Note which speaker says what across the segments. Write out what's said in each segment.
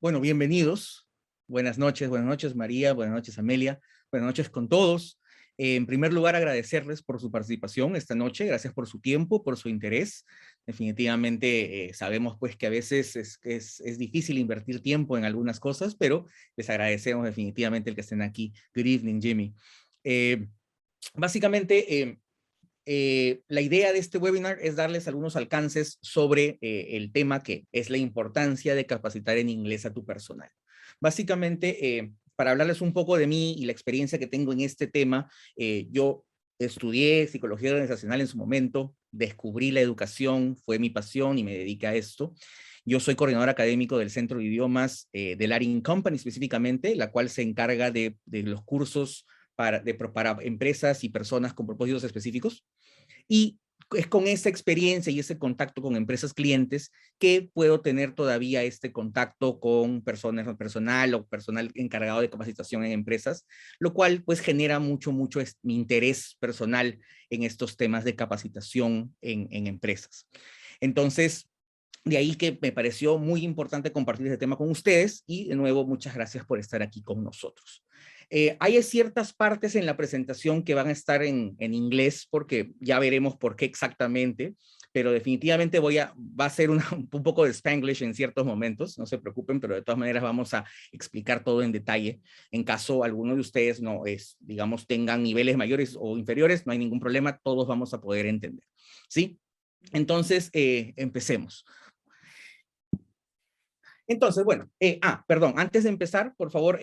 Speaker 1: Bueno, bienvenidos. Buenas noches María, buenas noches Amelia, buenas noches con todos. En primer lugar, agradecerles por su participación esta noche, gracias por su tiempo, por su interés. Definitivamente sabemos pues que a veces es difícil invertir tiempo en algunas cosas, pero les agradecemos definitivamente el que estén aquí. Good evening, Jimmy. Básicamente, la idea de este webinar es darles algunos alcances sobre el tema que es la importancia de capacitar en inglés a tu personal. Básicamente, para hablarles un poco de mí y la experiencia que tengo en este tema, yo estudié psicología organizacional en su momento, descubrí la educación, fue mi pasión y me dediqué a esto. Yo soy coordinador académico del Centro de Idiomas de Latin Company específicamente, la cual se encarga de los cursos para empresas y personas con propósitos específicos. Y es con esa experiencia y ese contacto con empresas clientes que puedo tener todavía este contacto con personal o personal encargado de capacitación en empresas, lo cual pues genera mucho mi interés personal en estos temas de capacitación en empresas. Entonces, de ahí que me pareció muy importante compartir este tema con ustedes y de nuevo muchas gracias por estar aquí con nosotros. Hay ciertas partes en la presentación que van a estar en inglés porque ya veremos por qué exactamente, pero definitivamente va a ser un poco de Spanglish en ciertos momentos, no se preocupen, pero de todas maneras vamos a explicar todo en detalle. En caso alguno de ustedes digamos, tengan niveles mayores o inferiores, no hay ningún problema, todos vamos a poder entender. ¿Sí? Entonces, empecemos. Entonces, bueno, perdón, antes de empezar, por favor,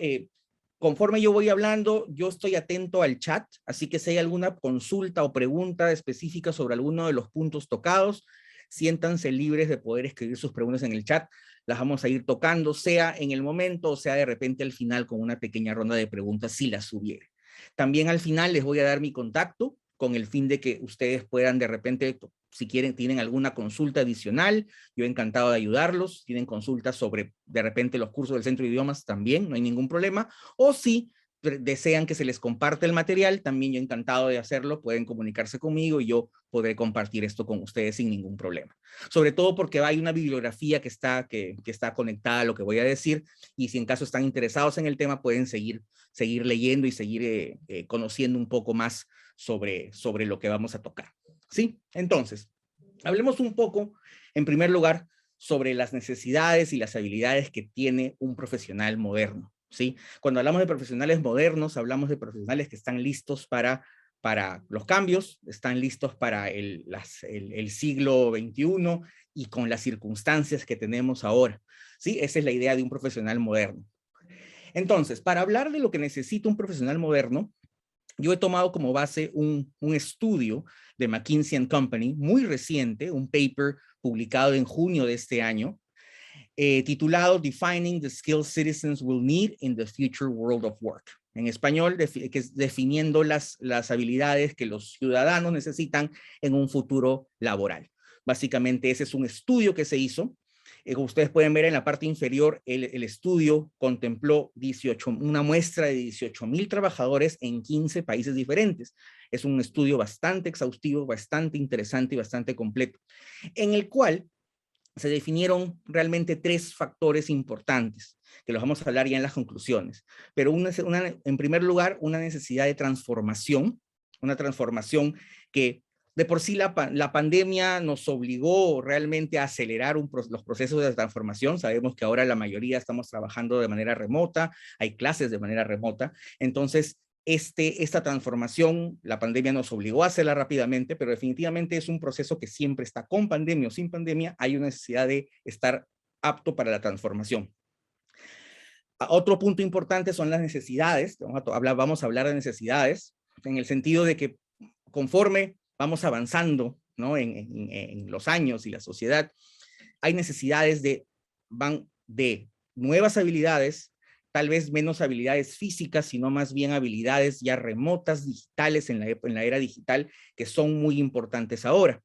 Speaker 1: conforme yo voy hablando, yo estoy atento al chat, así que si hay alguna consulta o pregunta específica sobre alguno de los puntos tocados, siéntanse libres de poder escribir sus preguntas en el chat, las vamos a ir tocando, sea en el momento o sea de repente al final con una pequeña ronda de preguntas si las hubiere. También al final les voy a dar mi contacto con el fin de que ustedes puedan de repente, si quieren, tienen alguna consulta adicional, yo encantado de ayudarlos. Tienen consultas sobre, de repente, los cursos del Centro de Idiomas también, no hay ningún problema. O si desean que se les comparte el material, también yo encantado de hacerlo. Pueden comunicarse conmigo y yo podré compartir esto con ustedes sin ningún problema. Sobre todo porque hay una bibliografía que está conectada a lo que voy a decir y si en caso están interesados en el tema pueden seguir leyendo y seguir conociendo un poco más sobre lo que vamos a tocar. ¿Sí? Entonces, hablemos un poco, en primer lugar, sobre las necesidades y las habilidades que tiene un profesional moderno, ¿sí? Cuando hablamos de profesionales modernos, hablamos de profesionales que están listos para los cambios, están listos para el siglo XXI y con las circunstancias que tenemos ahora, ¿sí? Esa es la idea de un profesional moderno. Entonces, para hablar de lo que necesita un profesional moderno, yo he tomado como base un estudio de McKinsey & Company, muy reciente, un paper publicado en junio de este año, titulado Defining the Skills Citizens Will Need in the Future World of Work. En español, que es definiendo las habilidades que los ciudadanos necesitan en un futuro laboral. Básicamente, ese es un estudio que se hizo. Como ustedes pueden ver en la parte inferior, el estudio contempló una muestra de 18,000 trabajadores en 15 países diferentes. Es un estudio bastante exhaustivo, bastante interesante y bastante completo, en el cual se definieron realmente 3 factores importantes, que los vamos a hablar ya en las conclusiones. Pero en primer lugar, una necesidad de transformación, una transformación que de por sí la pandemia nos obligó realmente a acelerar los procesos de transformación. Sabemos que ahora la mayoría estamos trabajando de manera remota, hay clases de manera remota. Entonces, esta transformación, la pandemia nos obligó a hacerla rápidamente, pero definitivamente es un proceso que siempre está, con pandemia o sin pandemia, hay una necesidad de estar apto para la transformación. Otro punto importante son las necesidades. Vamos a hablar de necesidades, en el sentido de que conforme vamos avanzando, ¿no? en los años y la sociedad, hay necesidades van de nuevas habilidades, tal vez menos habilidades físicas, sino más bien habilidades ya remotas, digitales, en la era digital, que son muy importantes ahora.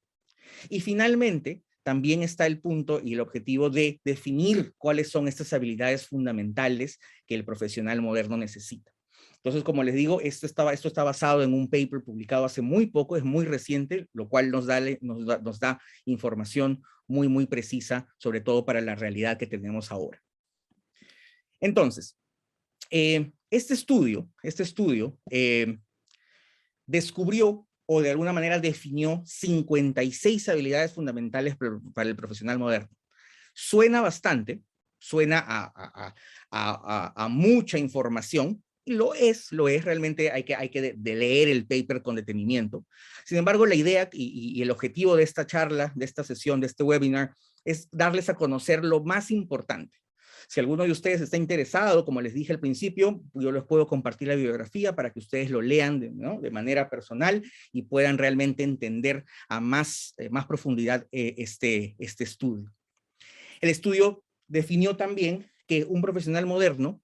Speaker 1: Y finalmente, también está el punto y el objetivo de definir cuáles son estas habilidades fundamentales que el profesional moderno necesita. Entonces, como les digo, esto está basado en un paper publicado hace muy poco, es muy reciente, lo cual nos da información muy, muy precisa, sobre todo para la realidad que tenemos ahora. Entonces, este estudio descubrió o de alguna manera definió 56 habilidades fundamentales para el profesional moderno. Suena bastante, suena a mucha información, y lo es realmente hay que leer el paper con detenimiento. Sin embargo, la idea y el objetivo de esta charla, de esta sesión, de este webinar, es darles a conocer lo más importante. Si alguno de ustedes está interesado, como les dije al principio, yo les puedo compartir la bibliografía para que ustedes lo lean de manera personal y puedan realmente entender a más profundidad este estudio. El estudio definió también que un profesional moderno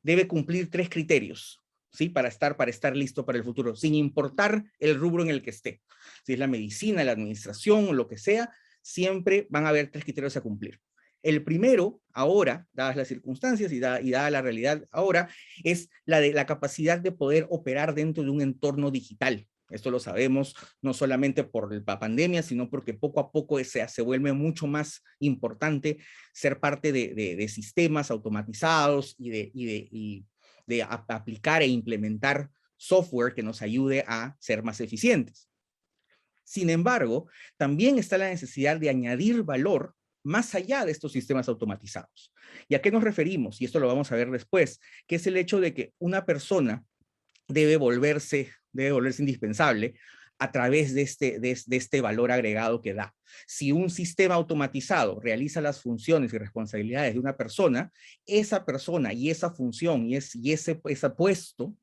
Speaker 1: debe cumplir 3 criterios, ¿sí? Para estar listo para el futuro, sin importar el rubro en el que esté. Si es la medicina, la administración o lo que sea, siempre van a haber 3 criterios a cumplir. El primero, ahora, dadas las circunstancias y dada la realidad ahora, es la capacidad de poder operar dentro de un entorno digital. Esto lo sabemos no solamente por la pandemia, sino porque poco a poco se vuelve mucho más importante ser parte de sistemas automatizados y de aplicar e implementar software que nos ayude a ser más eficientes. Sin embargo, también está la necesidad de añadir valor más allá de estos sistemas automatizados. ¿Y a qué nos referimos? Y esto lo vamos a ver después, que es el hecho de que una persona debe volverse indispensable a través de este valor agregado que da. Si un sistema automatizado realiza las funciones y responsabilidades de una persona, esa persona y esa función y ese puesto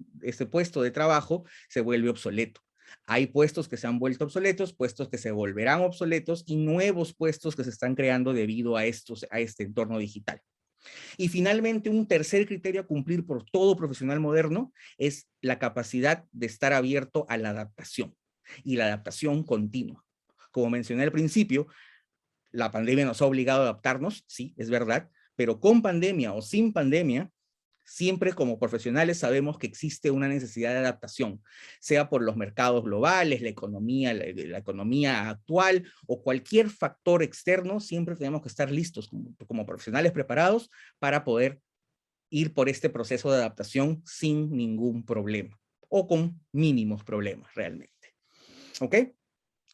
Speaker 1: de trabajo se vuelve obsoleto. Hay puestos que se han vuelto obsoletos, puestos que se volverán obsoletos y nuevos puestos que se están creando debido a este entorno digital. Y finalmente, un tercer criterio a cumplir por todo profesional moderno es la capacidad de estar abierto a la adaptación y la adaptación continua. Como mencioné al principio, la pandemia nos ha obligado a adaptarnos, sí, es verdad, pero con pandemia o sin pandemia, siempre como profesionales sabemos que existe una necesidad de adaptación, sea por los mercados globales, la economía actual o cualquier factor externo, siempre tenemos que estar listos como profesionales preparados para poder ir por este proceso de adaptación sin ningún problema o con mínimos problemas realmente. ¿Ok?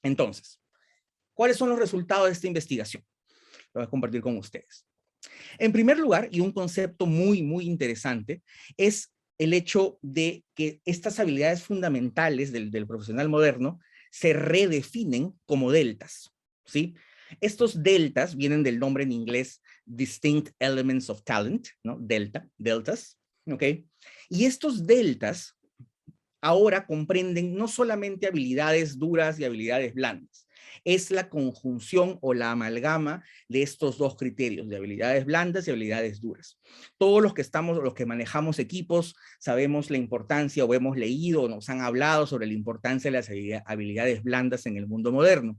Speaker 1: Entonces, ¿cuáles son los resultados de esta investigación? Lo voy a compartir con ustedes. En primer lugar, y un concepto muy, muy interesante, es el hecho de que estas habilidades fundamentales del profesional moderno se redefinen como deltas, ¿sí? Estos deltas vienen del nombre en inglés Distinct Elements of Talent, ¿no? Deltas, ¿ok? Y estos deltas ahora comprenden no solamente habilidades duras y habilidades blandas, es la conjunción o la amalgama de estos dos criterios, de habilidades blandas y habilidades duras. Todos los que manejamos equipos, sabemos la importancia o hemos leído o nos han hablado sobre la importancia de las habilidades blandas en el mundo moderno.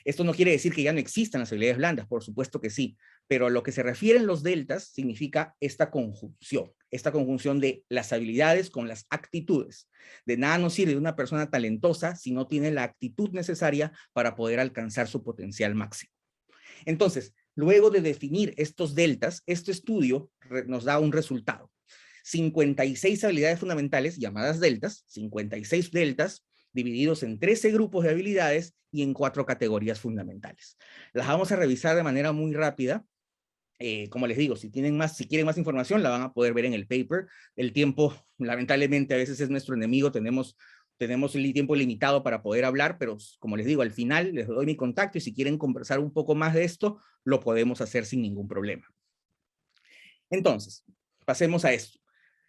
Speaker 1: Esto no quiere decir que ya no existan las habilidades blandas, por supuesto que sí, pero a lo que se refieren los deltas significa esta conjunción de las habilidades con las actitudes. De nada nos sirve una persona talentosa si no tiene la actitud necesaria para poder alcanzar su potencial máximo. Entonces, luego de definir estos deltas, este estudio nos da un resultado. 56 habilidades fundamentales llamadas deltas, 56 deltas, divididos en 13 grupos de habilidades y en 4 categorías fundamentales. Las vamos a revisar de manera muy rápida. Como les digo, si quieren más información, la van a poder ver en el paper. El tiempo, lamentablemente, a veces es nuestro enemigo. Tenemos el tiempo limitado para poder hablar, pero como les digo, al final les doy mi contacto y si quieren conversar un poco más de esto, lo podemos hacer sin ningún problema. Entonces, pasemos a esto.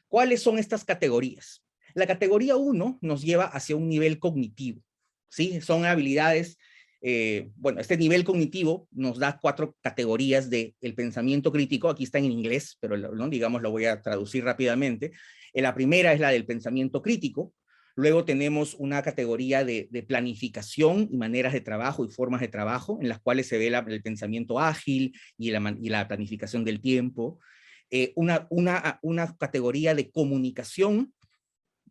Speaker 1: ¿Cuáles son estas categorías? La categoría 1 nos lleva hacia un nivel cognitivo, ¿sí? Son habilidades, este nivel cognitivo nos da 4 categorías del pensamiento crítico, aquí está en inglés, pero digamos lo voy a traducir rápidamente. La primera es la del pensamiento crítico, luego tenemos una categoría de planificación y maneras de trabajo y formas de trabajo, en las cuales se ve el pensamiento ágil y la planificación del tiempo. Una categoría de comunicación,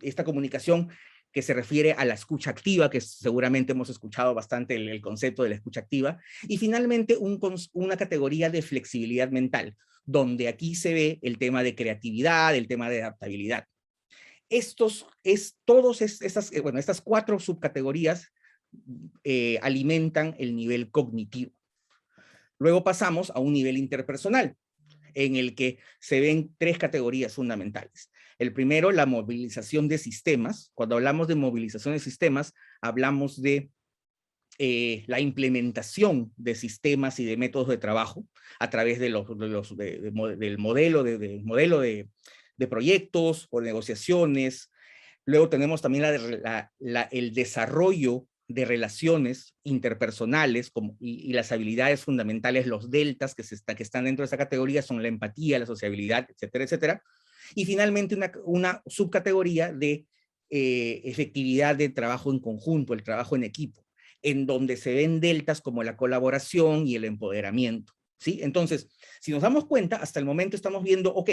Speaker 1: esta comunicación que se refiere a la escucha activa, que seguramente hemos escuchado bastante el concepto de la escucha activa, y finalmente una categoría de flexibilidad mental. donde aquí se ve el tema de creatividad, el tema de adaptabilidad. Estas 4 subcategorías alimentan el nivel cognitivo. Luego pasamos a un nivel interpersonal, en el que se ven 3 categorías fundamentales. El primero, la movilización de sistemas. Cuando hablamos de movilización de sistemas, hablamos de la implementación de sistemas y de métodos de trabajo a través de del modelo de proyectos o negociaciones. Luego tenemos también el desarrollo de relaciones interpersonales y las habilidades fundamentales, los deltas que están dentro de esa categoría son la empatía, la sociabilidad, etcétera, etcétera. Y finalmente una subcategoría de efectividad de trabajo en conjunto, el trabajo en equipo, en donde se ven deltas como la colaboración y el empoderamiento, ¿sí? Entonces, si nos damos cuenta, hasta el momento estamos viendo, ok,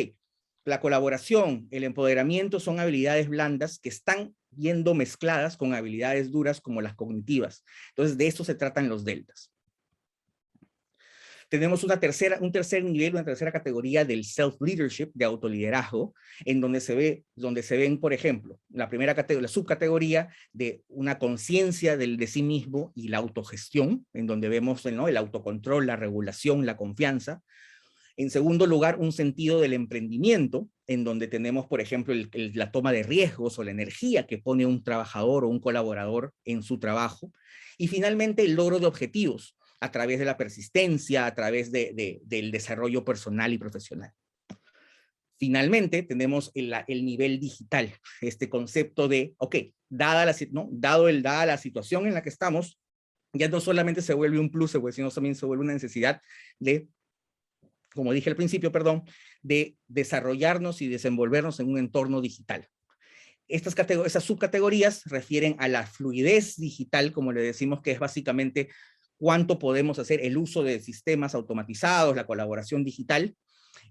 Speaker 1: la colaboración, el empoderamiento son habilidades blandas que están yendo mezcladas con habilidades duras como las cognitivas. Entonces, de esto se tratan los deltas. Tenemos un tercer nivel, una tercera categoría del self-leadership, de autoliderazgo, en donde se ven, por ejemplo, la subcategoría de una conciencia de sí mismo y la autogestión, en donde vemos, ¿no?, el autocontrol, la regulación, la confianza. En segundo lugar, un sentido del emprendimiento, en donde tenemos, por ejemplo, la toma de riesgos o la energía que pone un trabajador o un colaborador en su trabajo. Y finalmente, el logro de objetivos a través de la persistencia, a través del desarrollo personal y profesional. Finalmente, tenemos el nivel digital, este concepto de, ok, dada la situación en la que estamos, ya no solamente se vuelve un plus, sino también se vuelve una necesidad de, como dije al principio, de desarrollarnos y desenvolvernos en un entorno digital. Esas subcategorías refieren a la fluidez digital, como le decimos, que es básicamente cuánto podemos hacer el uso de sistemas automatizados, la colaboración digital.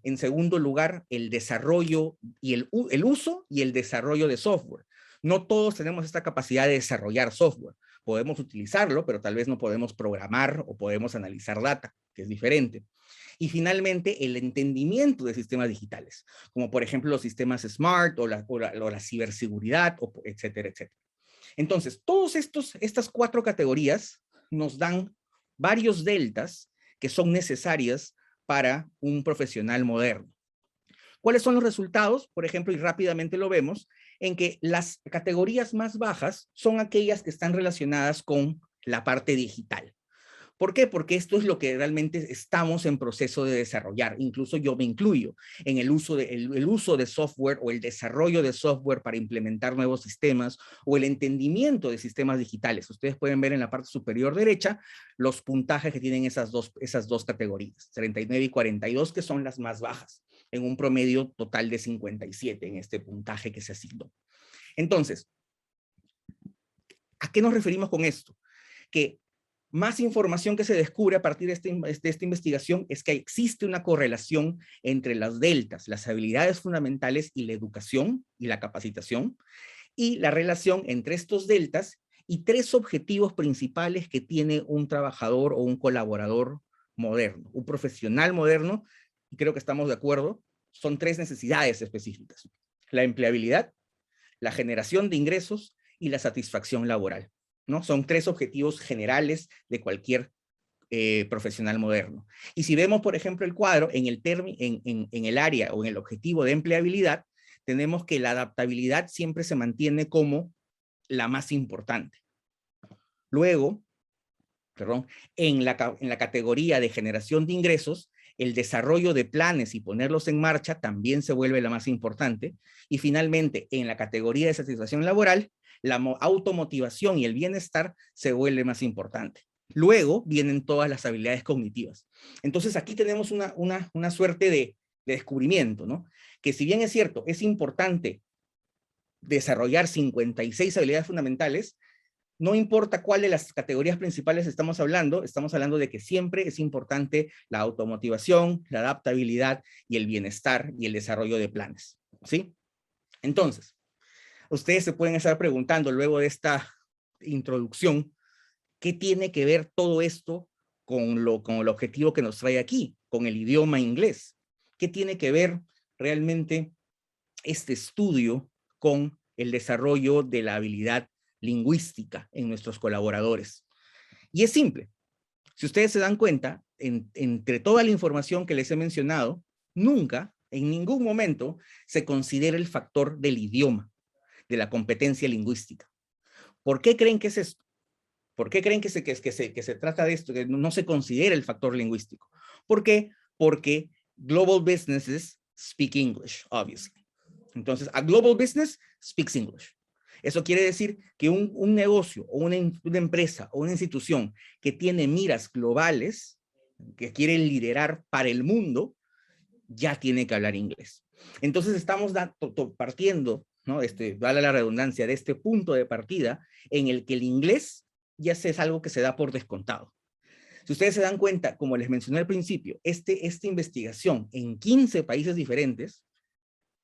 Speaker 1: En segundo lugar, el desarrollo y el uso y el desarrollo de software. No todos tenemos esta capacidad de desarrollar software. Podemos utilizarlo, pero tal vez no podemos programar o podemos analizar data, que es diferente. Y finalmente, el entendimiento de sistemas digitales, como por ejemplo los sistemas smart o la ciberseguridad, etcétera, etcétera. Entonces, estas 4 categorías nos dan varios deltas que son necesarias para un profesional moderno. ¿Cuáles son los resultados? Por ejemplo, y rápidamente lo vemos, en que las categorías más bajas son aquellas que están relacionadas con la parte digital. ¿Por qué? Porque esto es lo que realmente estamos en proceso de desarrollar. Incluso yo me incluyo en el uso de software o el desarrollo de software para implementar nuevos sistemas o el entendimiento de sistemas digitales. Ustedes pueden ver en la parte superior derecha los puntajes que tienen esas dos categorías, 39 y 42, que son las más bajas, en un promedio total de 57 en este puntaje que se asignó. Entonces, ¿a qué nos referimos con esto? Que más información que se descubre a partir de esta investigación es que existe una correlación entre las deltas, las habilidades fundamentales y la educación y la capacitación, y la relación entre estos deltas y 3 objetivos principales que tiene un trabajador o un colaborador moderno, un profesional moderno, y creo que estamos de acuerdo, son 3 necesidades específicas: la empleabilidad, la generación de ingresos y la satisfacción laboral, ¿no? Son 3 objetivos generales de cualquier profesional moderno. Y si vemos, por ejemplo, el cuadro, en el área o en el objetivo de empleabilidad, tenemos que la adaptabilidad siempre se mantiene como la más importante. Luego, en la categoría de generación de ingresos, el desarrollo de planes y ponerlos en marcha también se vuelve la más importante. Y finalmente, en la categoría de satisfacción laboral, la automotivación y el bienestar se vuelve más importante. Luego vienen todas las habilidades cognitivas. Entonces aquí tenemos una suerte de descubrimiento, ¿no? Que si bien es cierto, es importante desarrollar 56 habilidades fundamentales, no importa cuál de las categorías principales estamos hablando de que siempre es importante la automotivación, la adaptabilidad y el bienestar y el desarrollo de planes, ¿sí? Entonces, ustedes se pueden estar preguntando luego de esta introducción, ¿qué tiene que ver todo esto con el objetivo que nos trae aquí, con el idioma inglés? ¿Qué tiene que ver realmente este estudio con el desarrollo de la habilidad lingüística en nuestros colaboradores? Y es simple. Si ustedes se dan cuenta, entre toda la información que les he mencionado, nunca, en ningún momento, se considera el factor del idioma, de la competencia lingüística. ¿Por qué creen que es esto? ¿Por qué creen que se trata de esto, que no se considera el factor lingüístico? ¿Por qué? Porque global businesses speak English, obviously. Entonces, a global business speaks English. Eso quiere decir que un negocio o una empresa o una institución que tiene miras globales, que quiere liderar para el mundo, ya tiene que hablar inglés. Entonces estamos partiendo, ¿no? Vale la redundancia, de este punto de partida en el que el inglés ya es algo que se da por descontado. Si ustedes se dan cuenta, como les mencioné al principio, esta investigación en 15 países diferentes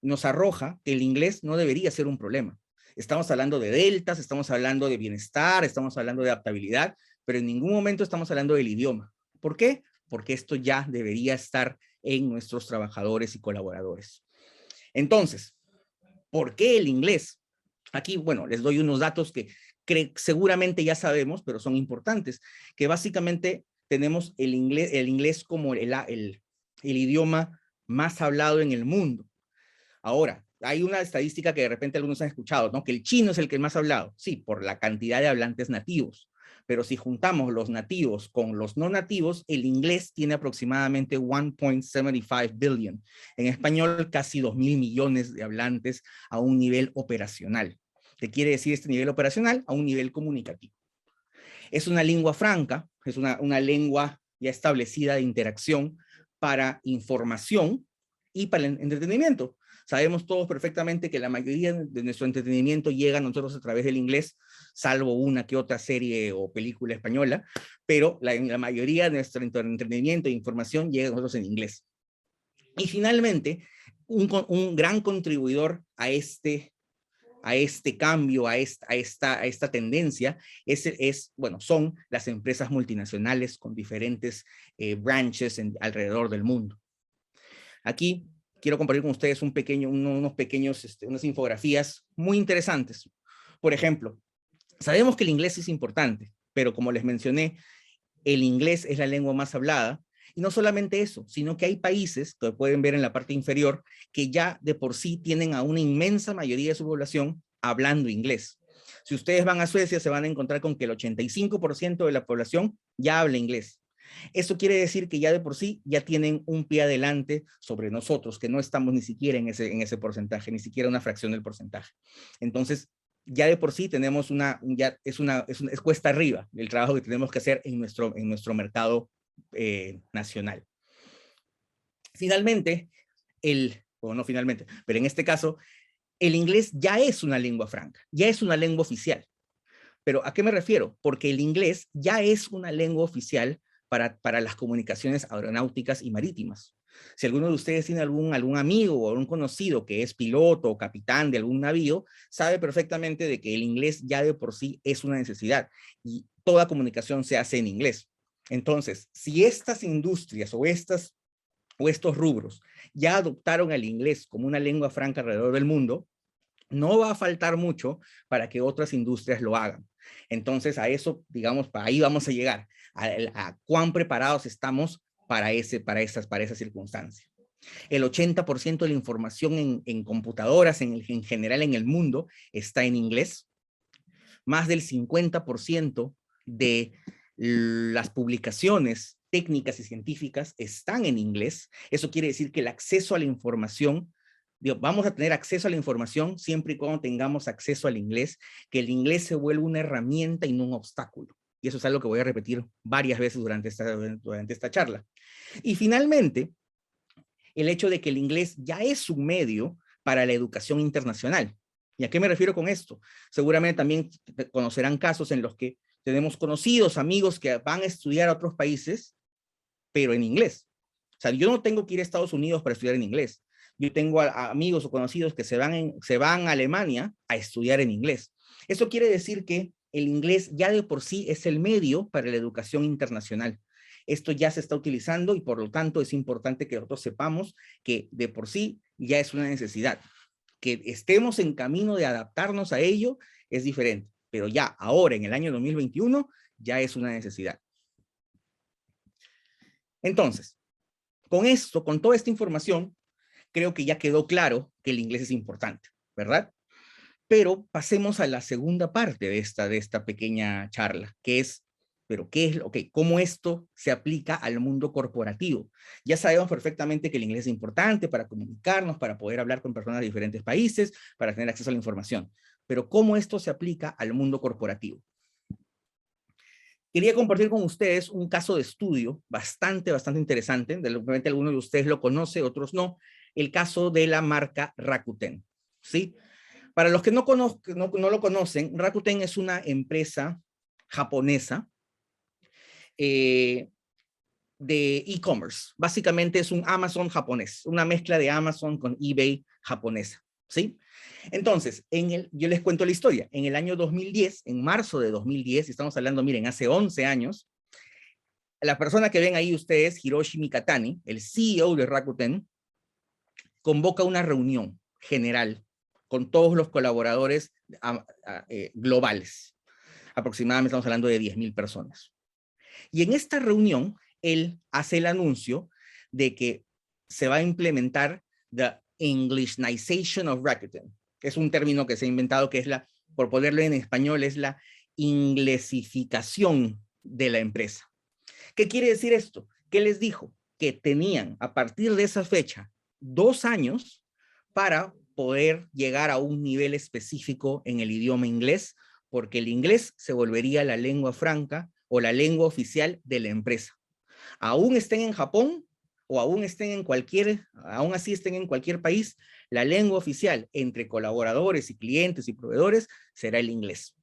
Speaker 1: nos arroja que el inglés no debería ser un problema. Estamos hablando de deltas, estamos hablando de bienestar, estamos hablando de adaptabilidad, pero en ningún momento estamos hablando del idioma. ¿Por qué? Porque esto ya debería estar en nuestros trabajadores y colaboradores. Entonces, ¿por qué el inglés? Aquí, bueno, les doy unos datos que seguramente ya sabemos, pero son importantes, que básicamente tenemos el inglés como el idioma más hablado en el mundo. Ahora, hay una estadística que de repente algunos han escuchado, ¿no? Que el chino es el que más ha hablado. Sí, por la cantidad de hablantes nativos. Pero si juntamos los nativos con los no nativos, el inglés tiene aproximadamente 1.75 billion. En español, casi 2.000 millones de hablantes a un nivel operacional. ¿Qué quiere decir este nivel operacional? A un nivel comunicativo. Es una lengua franca, es una lengua ya establecida de interacción para información y para el entretenimiento. Sabemos todos perfectamente que la mayoría de nuestro entretenimiento llega a nosotros a través del inglés, salvo una que otra serie o película española, pero la mayoría de nuestro entretenimiento e información llega a nosotros en inglés. Y finalmente, un gran contribuidor a este cambio, a esta tendencia, son las empresas multinacionales con diferentes branches alrededor del mundo. Aquí quiero compartir con ustedes unas infografías muy interesantes. Por ejemplo, sabemos que el inglés es importante, pero como les mencioné, el inglés es la lengua más hablada. Y no solamente eso, sino que hay países, que pueden ver en la parte inferior, que ya de por sí tienen a una inmensa mayoría de su población hablando inglés. Si ustedes van a Suecia, se van a encontrar con que el 85% de la población ya habla inglés. Eso quiere decir que ya de por sí ya tienen un pie adelante sobre nosotros, que no estamos ni siquiera en ese porcentaje, ni siquiera una fracción del porcentaje. Entonces, ya de por sí tenemos es cuesta arriba el trabajo que tenemos que hacer en nuestro mercado nacional. Finalmente, no finalmente, pero en este caso, el inglés ya es una lengua franca, ya es una lengua oficial. Pero ¿a qué me refiero? Porque el inglés ya es una lengua oficial para las comunicaciones aeronáuticas y marítimas. Si alguno de ustedes tiene algún amigo o algún conocido que es piloto o capitán de algún navío, sabe perfectamente de que el inglés ya de por sí es una necesidad y toda comunicación se hace en inglés. Entonces, si estas industrias o estos rubros ya adoptaron el inglés como una lengua franca alrededor del mundo, no va a faltar mucho para que otras industrias lo hagan. Entonces, a eso, digamos, para ahí vamos a llegar, a cuán preparados estamos para esa circunstancia. El 80% de la información en computadoras, en general en el mundo, está en inglés. Más del 50% de las publicaciones técnicas y científicas están en inglés. Eso quiere decir que el acceso a la información, vamos a tener acceso a la información siempre y cuando tengamos acceso al inglés, que el inglés se vuelva una herramienta y no un obstáculo. Y eso es algo que voy a repetir varias veces durante esta charla. Y finalmente, el hecho de que el inglés ya es un medio para la educación internacional. ¿Y a qué me refiero con esto? Seguramente también conocerán casos en los que tenemos conocidos, amigos que van a estudiar a otros países, pero en inglés. O sea, yo no tengo que ir a Estados Unidos para estudiar en inglés. Yo tengo amigos o conocidos que se van a Alemania a estudiar en inglés. Eso quiere decir que el inglés ya de por sí es el medio para la educación internacional. esto ya se está utilizando y por lo tanto es importante que nosotros sepamos que de por sí ya es una necesidad. Que estemos en camino de adaptarnos a ello es diferente, pero ya ahora en el año 2021 ya es una necesidad. Entonces, con esto, con toda esta información, creo que ya quedó claro que el inglés es importante, ¿verdad? Pero pasemos a la segunda parte de esta pequeña charla, que es, pero ¿qué es, cómo esto se aplica al mundo corporativo? Ya sabemos perfectamente que el inglés es importante para comunicarnos, para poder hablar con personas de diferentes países, para tener acceso a la información. Pero ¿cómo esto se aplica al mundo corporativo? Quería compartir con ustedes un caso de estudio bastante interesante. Probablemente algunos de ustedes lo conocen, otros no. El caso de la marca Rakuten, ¿sí? Para los que no lo conocen, Rakuten es una empresa japonesa de e-commerce. Básicamente es un Amazon japonés, una mezcla de Amazon con eBay japonesa, ¿sí? Entonces, yo les cuento la historia. En el año 2010, en marzo de 2010, estamos hablando, miren, hace 11 años, la persona que ven ahí ustedes, Hiroshi Mikatani, el CEO de Rakuten, convoca una reunión general con todos los colaboradores globales. Aproximadamente estamos hablando de 10,000 personas. Y en esta reunión, él hace el anuncio de que se va a implementar the Englishnization of Rakuten. Es un término que se ha inventado que es por ponerlo en español, es la inglesificación de la empresa. ¿Qué quiere decir esto? ¿Qué les dijo? Que tenían a partir de esa fecha 2 años para poder llegar a un nivel específico en el idioma inglés, porque el inglés se volvería la lengua franca o la lengua oficial de la empresa. Aún estén en Japón o aún así estén en cualquier país, la lengua oficial entre colaboradores y clientes y proveedores será el inglés.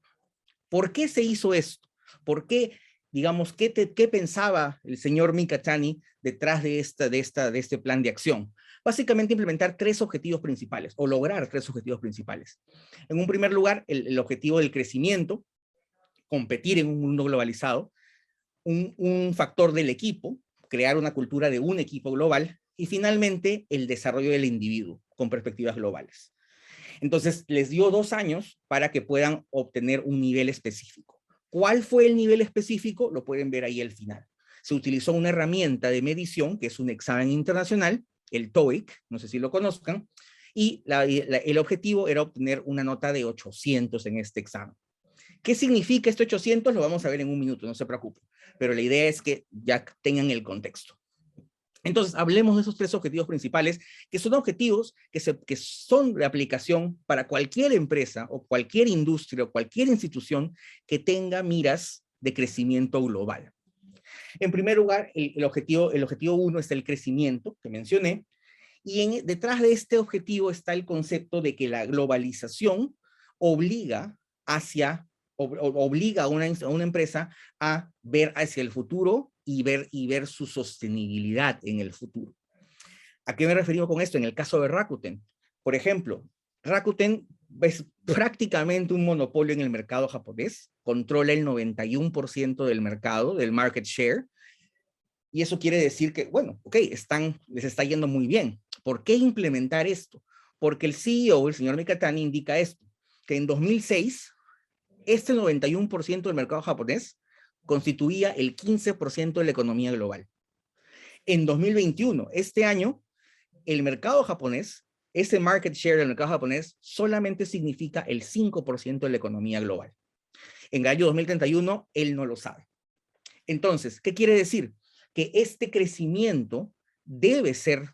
Speaker 1: ¿Por qué se hizo esto? ¿Por qué, digamos, qué pensaba el señor Mikatani detrás de este plan de acción? Básicamente implementar 3 objetivos principales o lograr 3 objetivos principales. En un primer lugar, el objetivo del crecimiento, competir en un mundo globalizado, un factor del equipo, crear una cultura de un equipo global y finalmente el desarrollo del individuo con perspectivas globales. Entonces les dio 2 años para que puedan obtener un nivel específico. ¿Cuál fue el nivel específico? Lo pueden ver ahí al final. Se utilizó una herramienta de medición que es un examen internacional, el TOEIC, no sé si lo conozcan, y el objetivo era obtener una nota de 800 en este examen. ¿Qué significa este 800? Lo vamos a ver en un minuto, no se preocupen. Pero la idea es que ya tengan el contexto. Entonces, hablemos de esos 3 objetivos principales, que son objetivos que son de aplicación para cualquier empresa o cualquier industria o cualquier institución que tenga miras de crecimiento global. En primer lugar, el objetivo 1 es el crecimiento, que mencioné, y detrás de este objetivo está el concepto de que la globalización obliga a una empresa a ver hacia el futuro y ver su sostenibilidad en el futuro. ¿A qué me refiero con esto? En el caso de Rakuten, por ejemplo, Rakuten es prácticamente un monopolio en el mercado japonés, controla el 91% del mercado, del market share, y eso quiere decir que, bueno, ok, les está yendo muy bien. ¿Por qué implementar esto? Porque el CEO, el señor Mikatani, indica esto, que en 2006, este 91% del mercado japonés constituía el 15% de la economía global. En 2021, este año, el mercado japonés, ese market share del mercado japonés solamente significa el 5% de la economía global. En el año 2031, él no lo sabe. Entonces, ¿qué quiere decir? Que este crecimiento debe ser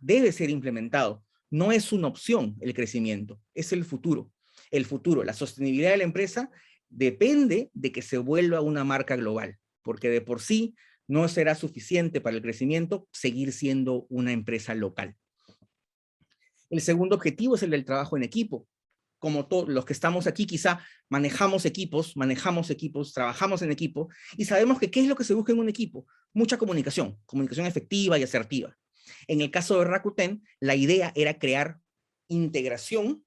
Speaker 1: implementado. No es una opción el crecimiento, es el futuro. El futuro, la sostenibilidad de la empresa depende de que se vuelva una marca global, porque de por sí no será suficiente para el crecimiento seguir siendo una empresa local. El segundo objetivo es el del trabajo en equipo. Como todos los que estamos aquí, quizá manejamos equipos, trabajamos en equipo y sabemos que ¿qué es lo que se busca en un equipo? Mucha comunicación efectiva y asertiva. En el caso de Rakuten, la idea era crear integración,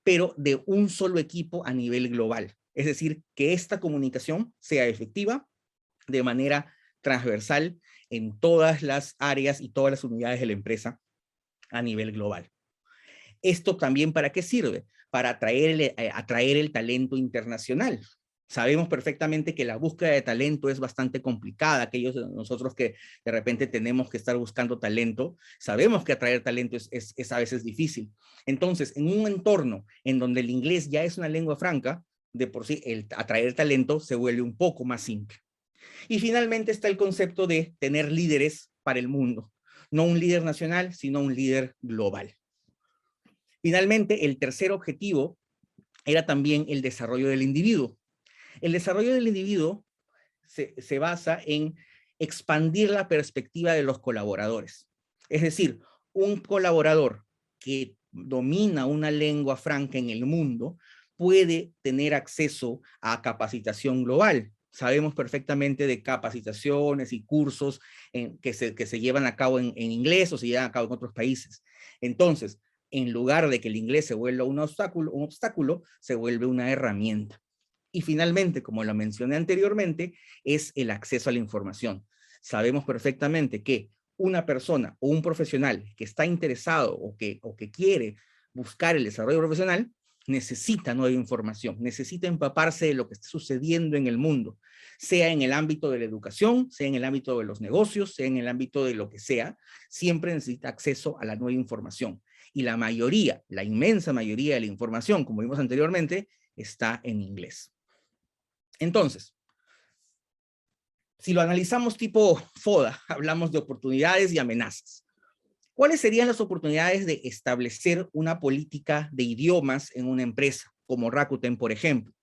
Speaker 1: pero de un solo equipo a nivel global. Es decir, que esta comunicación sea efectiva de manera transversal en todas las áreas y todas las unidades de la empresa a nivel global. ¿Esto también para qué sirve? Para atraer el talento internacional. Sabemos perfectamente que la búsqueda de talento es bastante complicada. Aquellos de nosotros que de repente tenemos que estar buscando talento, sabemos que atraer talento es a veces difícil. Entonces, en un entorno en donde el inglés ya es una lengua franca, de por sí el atraer talento se vuelve un poco más simple. Y finalmente está el concepto de tener líderes para el mundo. No un líder nacional, sino un líder global. Finalmente, el tercer objetivo era también el desarrollo del individuo. El desarrollo del individuo se basa en expandir la perspectiva de los colaboradores. Es decir, un colaborador que domina una lengua franca en el mundo puede tener acceso a capacitación global. Sabemos perfectamente de capacitaciones y cursos que se llevan a cabo en inglés o se llevan a cabo en otros países. Entonces, en lugar de que el inglés se vuelva un obstáculo, se vuelve una herramienta. Y finalmente, como lo mencioné anteriormente, es el acceso a la información. Sabemos perfectamente que una persona o un profesional que está interesado o que quiere buscar el desarrollo profesional necesita nueva información, necesita empaparse de lo que está sucediendo en el mundo, sea en el ámbito de la educación, sea en el ámbito de los negocios, sea en el ámbito de lo que sea, siempre necesita acceso a la nueva información. Y la mayoría, la inmensa mayoría de la información, como vimos anteriormente, está en inglés. Entonces, si lo analizamos tipo FODA, hablamos de oportunidades y amenazas. ¿Cuáles serían las oportunidades de establecer una política de idiomas en una empresa, como Rakuten, por ejemplo?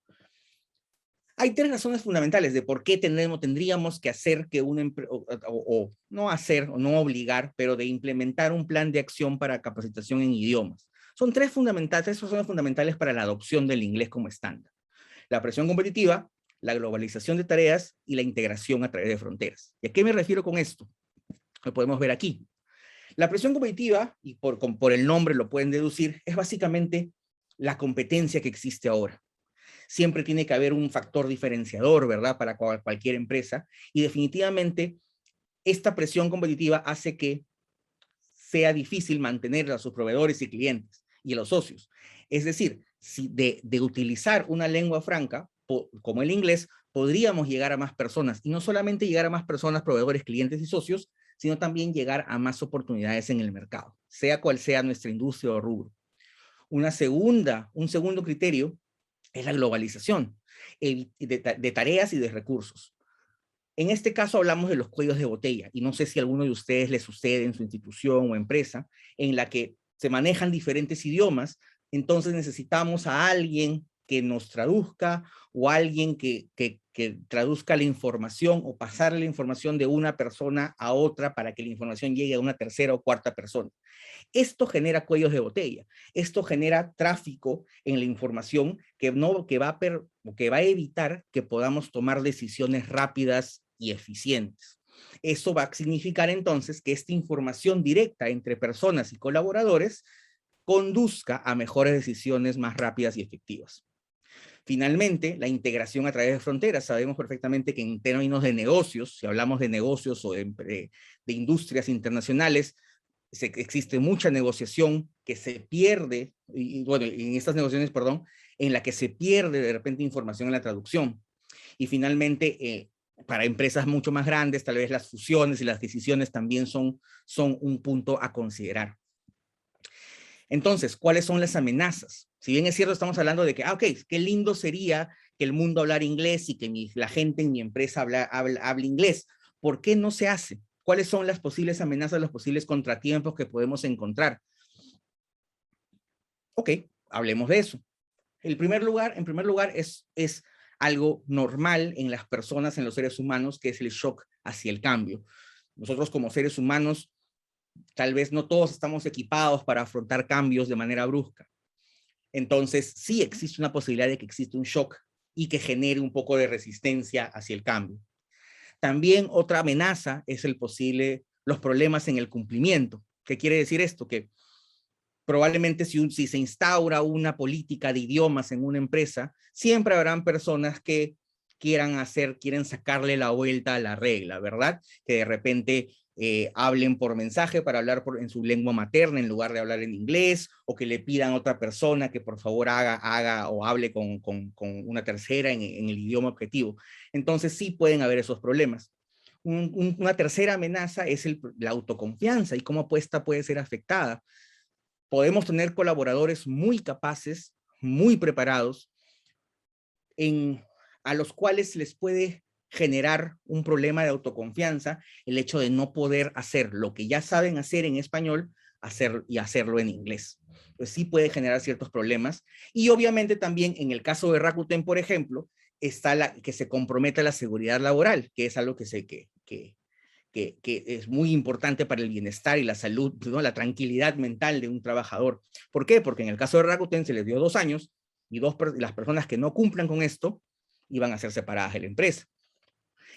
Speaker 1: Hay tres razones fundamentales de por qué tendríamos que hacer que una empresa, o no hacer, o no obligar, pero de implementar un plan de acción para capacitación en idiomas. Son tres razones fundamentales para la adopción del inglés como estándar. La presión competitiva, la globalización de tareas y la integración a través de fronteras. ¿Y a qué me refiero con esto? Lo podemos ver aquí. La presión competitiva, y por el nombre lo pueden deducir, es básicamente la competencia que existe ahora. Siempre tiene que haber un factor diferenciador, ¿verdad? Para cualquier empresa. Y definitivamente esta presión competitiva hace que sea difícil mantener a sus proveedores y clientes y a los socios. Es decir, si de utilizar una lengua franca, como el inglés, podríamos llegar a más personas. Y no solamente llegar a más personas, proveedores, clientes y socios, sino también llegar a más oportunidades en el mercado, sea cual sea nuestra industria o rubro. Un segundo criterio es la globalización de tareas y de recursos. En este caso hablamos de los cuellos de botella, y no sé si a alguno de ustedes le sucede en su institución o empresa, en la que se manejan diferentes idiomas, entonces necesitamos a alguien que nos traduzca o alguien que traduzca la información o pasarle la información de una persona a otra para que la información llegue a una tercera o cuarta persona. Esto genera cuellos de botella, esto genera tráfico en la información que va a evitar que podamos tomar decisiones rápidas y eficientes. Eso va a significar entonces que esta información directa entre personas y colaboradores conduzca a mejores decisiones más rápidas y efectivas. Finalmente, la integración a través de fronteras. Sabemos perfectamente que en términos de negocios, si hablamos de negocios o de industrias internacionales, existe mucha negociación que se pierde, y bueno, en estas negociaciones, perdón, en la que se pierde de repente información en la traducción. Y finalmente, para empresas mucho más grandes, tal vez las fusiones y las decisiones también son un punto a considerar. Entonces, ¿cuáles son las amenazas? Si bien es cierto, estamos hablando de que, ok, qué lindo sería que el mundo hablara inglés y que la gente en mi empresa hable inglés. ¿Por qué no se hace? ¿Cuáles son las posibles amenazas, los posibles contratiempos que podemos encontrar? Ok, hablemos de eso. En primer lugar, es algo normal en las personas, en los seres humanos, que es el shock hacia el cambio. Nosotros como seres humanos, tal vez no todos estamos equipados para afrontar cambios de manera brusca. Entonces, sí existe una posibilidad de que exista un shock y que genere un poco de resistencia hacia el cambio. También otra amenaza es los problemas en el cumplimiento. ¿Qué quiere decir esto? Que probablemente si se instaura una política de idiomas en una empresa, siempre habrán personas que quieren sacarle la vuelta a la regla, ¿verdad? Que de repente hablen por mensaje para hablar en su lengua materna en lugar de hablar en inglés, o que le pidan a otra persona que por favor haga o hable con una tercera en el idioma objetivo. Entonces sí pueden haber esos problemas. Una tercera amenaza es la autoconfianza y cómo esta puede ser afectada. Podemos tener colaboradores muy capaces, muy preparados, a los cuales les puede generar un problema de autoconfianza el hecho de no poder hacer lo que ya saben hacer en español y hacerlo en inglés. Pues sí puede generar ciertos problemas. Y obviamente también en el caso de Rakuten, por ejemplo, está que se comprometa la seguridad laboral, que es algo que es muy importante para el bienestar y la salud, ¿no? La tranquilidad mental de un trabajador. ¿Por qué? Porque en el caso de Rakuten se les dio 2 años y las personas que no cumplan con esto iban a ser separadas de la empresa.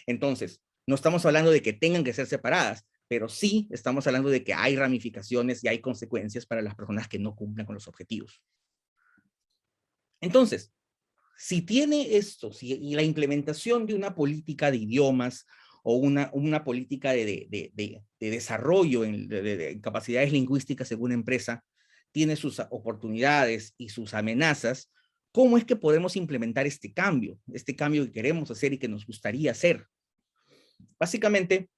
Speaker 1: Entonces, no estamos hablando de que tengan que ser separadas, pero sí estamos hablando de que hay ramificaciones y hay consecuencias para las personas que no cumplan con los objetivos. Entonces, si tiene esto, y la implementación de una política de idiomas o una política de desarrollo de capacidades lingüísticas en una empresa tiene sus oportunidades y sus amenazas, ¿cómo es que podemos implementar este cambio que queremos hacer y que nos gustaría hacer? Básicamente,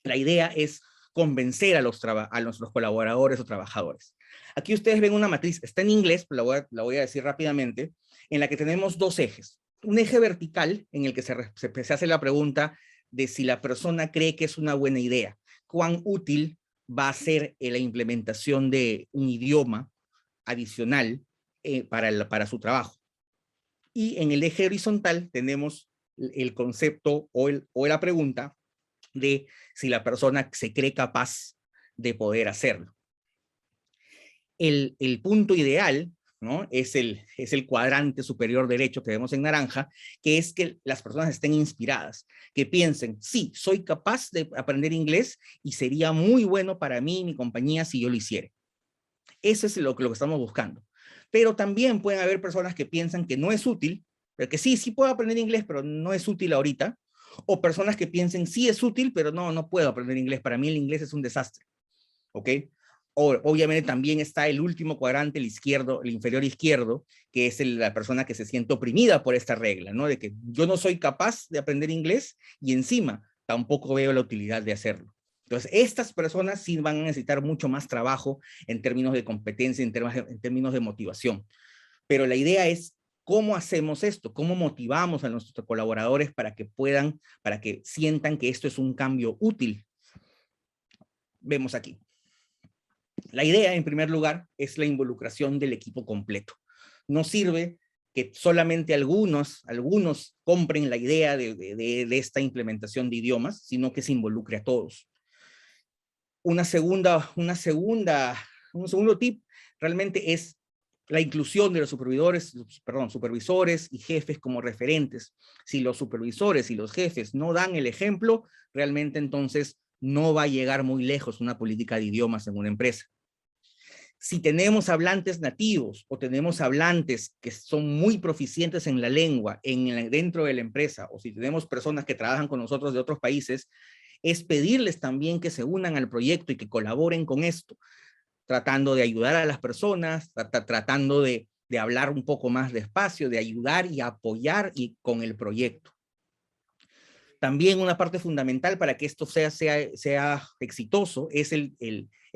Speaker 1: la idea es convencer a nuestros colaboradores o trabajadores. Aquí ustedes ven una matriz, está en inglés, la voy a decir rápidamente, en la que tenemos 2 ejes. Un eje vertical en el que se hace la pregunta de si la persona cree que es una buena idea, cuán útil va a ser la implementación de un idioma adicional para su trabajo. Y en el eje horizontal tenemos el concepto o la pregunta de si la persona se cree capaz de poder hacerlo. El punto ideal, ¿no? Es el cuadrante superior derecho que vemos en naranja, que es que las personas estén inspiradas, que piensen, sí, soy capaz de aprender inglés y sería muy bueno para mí y mi compañía si yo lo hiciera. Eso es lo que estamos buscando. Pero también pueden haber personas que piensan que no es útil, pero que sí puedo aprender inglés, pero no es útil ahorita, o personas que piensen sí es útil, pero no puedo aprender inglés, para mí el inglés es un desastre, ¿ok? Obviamente también está el último cuadrante, el inferior izquierdo, que es la persona que se siente oprimida por esta regla, ¿no? De que yo no soy capaz de aprender inglés y encima tampoco veo la utilidad de hacerlo. Entonces, estas personas sí van a necesitar mucho más trabajo en términos de competencia, en términos de motivación. Pero la idea es cómo hacemos esto, cómo motivamos a nuestros colaboradores para que sientan que esto es un cambio útil. Vemos aquí. La idea, en primer lugar, es la involucración del equipo completo. No sirve que solamente algunos compren la idea de esta implementación de idiomas, sino que se involucre a todos. Un segundo tip realmente es la inclusión de los supervisores y jefes como referentes. Si los supervisores y los jefes no dan el ejemplo, realmente entonces no va a llegar muy lejos una política de idiomas en una empresa. Si tenemos hablantes nativos o tenemos hablantes que son muy proficientes en la lengua dentro de la empresa, o si tenemos personas que trabajan con nosotros de otros países, es pedirles también que se unan al proyecto y que colaboren con esto, tratando de ayudar a las personas, tratando de hablar un poco más despacio, de ayudar y apoyar con el proyecto. También una parte fundamental para que esto sea exitoso es el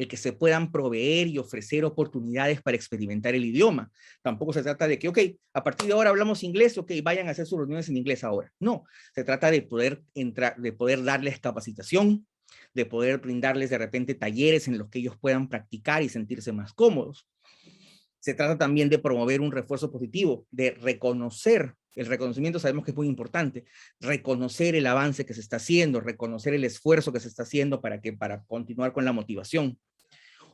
Speaker 1: que se puedan proveer y ofrecer oportunidades para experimentar el idioma. Tampoco se trata de que, ok, a partir de ahora hablamos inglés, ok, vayan a hacer sus reuniones en inglés ahora. No, se trata de poder darles capacitación, de poder brindarles de repente talleres en los que ellos puedan practicar y sentirse más cómodos. Se trata también de promover un refuerzo positivo, de reconocer. El reconocimiento sabemos que es muy importante, reconocer el avance que se está haciendo, reconocer el esfuerzo que se está haciendo para continuar con la motivación.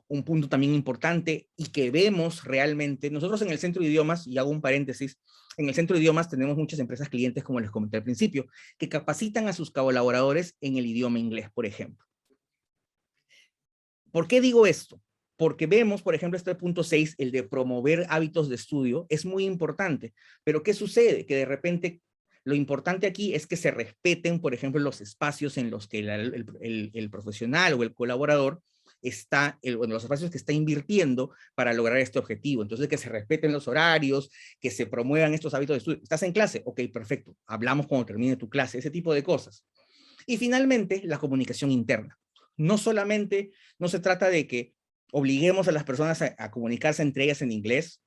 Speaker 1: Un punto también importante y que vemos realmente, nosotros en el Centro de Idiomas, y hago un paréntesis, en el Centro de Idiomas tenemos muchas empresas clientes, como les comenté al principio, que capacitan a sus colaboradores en el idioma inglés, por ejemplo. ¿Por qué digo esto? Porque vemos, por ejemplo, este punto 6, el de promover hábitos de estudio, es muy importante. Pero ¿qué sucede? Que de repente Lo importante aquí es que se respeten, por ejemplo, los espacios en los que el profesional o el colaborador está, en los espacios que está invirtiendo para lograr este objetivo. Entonces, que se respeten los horarios, que se promuevan estos hábitos de estudio. ¿Estás en clase? Ok, perfecto. Hablamos cuando termine tu clase, ese tipo de cosas. Y finalmente, la comunicación interna. No solamente, no se trata de que obliguemos a las personas a comunicarse entre ellas en inglés,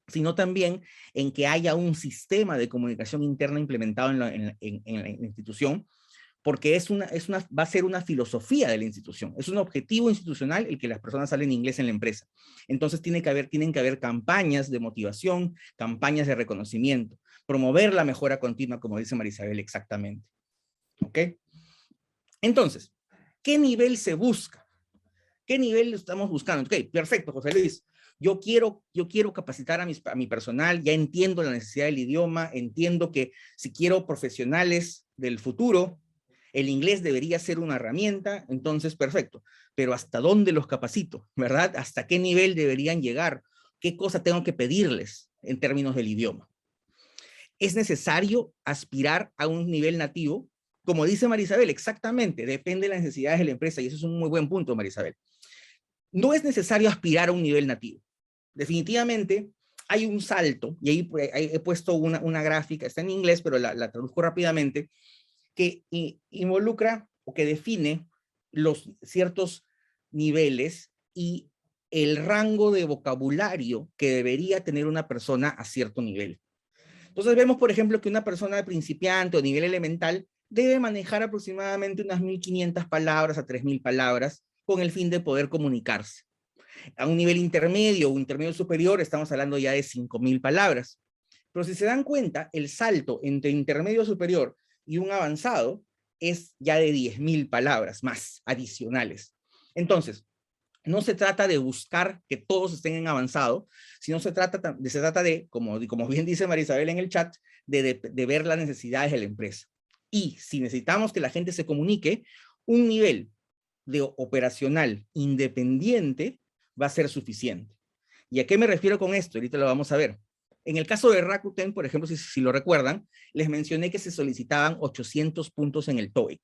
Speaker 1: sino también en que haya un sistema de comunicación interna implementado en la institución, porque va a ser una filosofía de la institución, es un objetivo institucional el que las personas hablen inglés en la empresa. Entonces tienen que haber campañas de motivación, campañas de reconocimiento, promover la mejora continua, como dice Marisabel exactamente. ¿Ok? Entonces, ¿qué nivel se busca? ¿Qué nivel estamos buscando? Ok, perfecto, José Luis. Yo quiero capacitar a mi personal, ya entiendo la necesidad del idioma, entiendo que si quiero profesionales del futuro, el inglés debería ser una herramienta, entonces perfecto. Pero ¿hasta dónde los capacito? ¿Verdad? ¿Hasta qué nivel deberían llegar? ¿Qué cosa tengo que pedirles en términos del idioma? ¿Es necesario aspirar a un nivel nativo? Como dice Marisabel, exactamente, depende de las necesidades de la empresa, y eso es un muy buen punto, Marisabel. No es necesario aspirar a un nivel nativo. Definitivamente hay un salto, y ahí he puesto una gráfica, está en inglés, pero la traduzco rápidamente, que involucra o que define los ciertos niveles y el rango de vocabulario que debería tener una persona a cierto nivel. Entonces vemos, por ejemplo, que una persona de principiante o nivel elemental debe manejar aproximadamente unas 1.500 palabras a 3.000 palabras con el fin de poder comunicarse. A un nivel intermedio o intermedio superior estamos hablando ya de 5.000 palabras. Pero si se dan cuenta, el salto entre intermedio superior y un avanzado es ya de 10.000 palabras más adicionales. Entonces, no se trata de buscar que todos estén en avanzado, sino se trata de como bien dice Marisabel en el chat, de ver las necesidades de la empresa. Y si necesitamos que la gente se comunique, un nivel de operacional independiente va a ser suficiente. ¿Y a qué me refiero con esto? Ahorita lo vamos a ver. En el caso de Rakuten, por ejemplo, si lo recuerdan, les mencioné que se solicitaban 800 puntos en el TOEIC.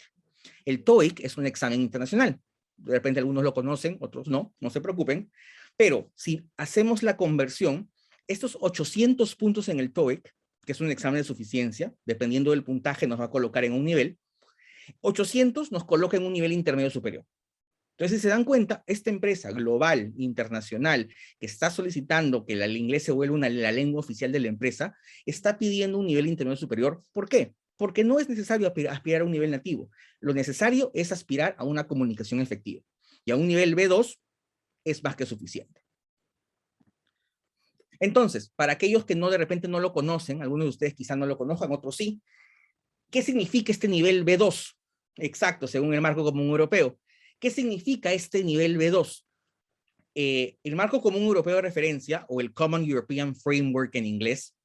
Speaker 1: El TOEIC es un examen internacional. De repente algunos lo conocen, otros no, no se preocupen. Pero si hacemos la conversión, estos 800 puntos en el TOEIC, que es un examen de suficiencia, dependiendo del puntaje nos va a colocar en un nivel, 800 nos coloca en un nivel intermedio superior. Entonces, si se dan cuenta, esta empresa global, internacional, que está solicitando que el inglés se vuelva la lengua oficial de la empresa, está pidiendo un nivel intermedio superior. ¿Por qué? Porque no es necesario aspirar a un nivel nativo. Lo necesario es aspirar a una comunicación efectiva. Y a un nivel B2 es más que suficiente. Entonces, para aquellos que de repente no lo conocen, algunos de ustedes quizás no lo conozcan, otros sí, ¿qué significa este nivel B2? Exacto, según el marco común europeo. ¿Qué significa este nivel B2? El marco común europeo de referencia, o el Common European Framework en inglés,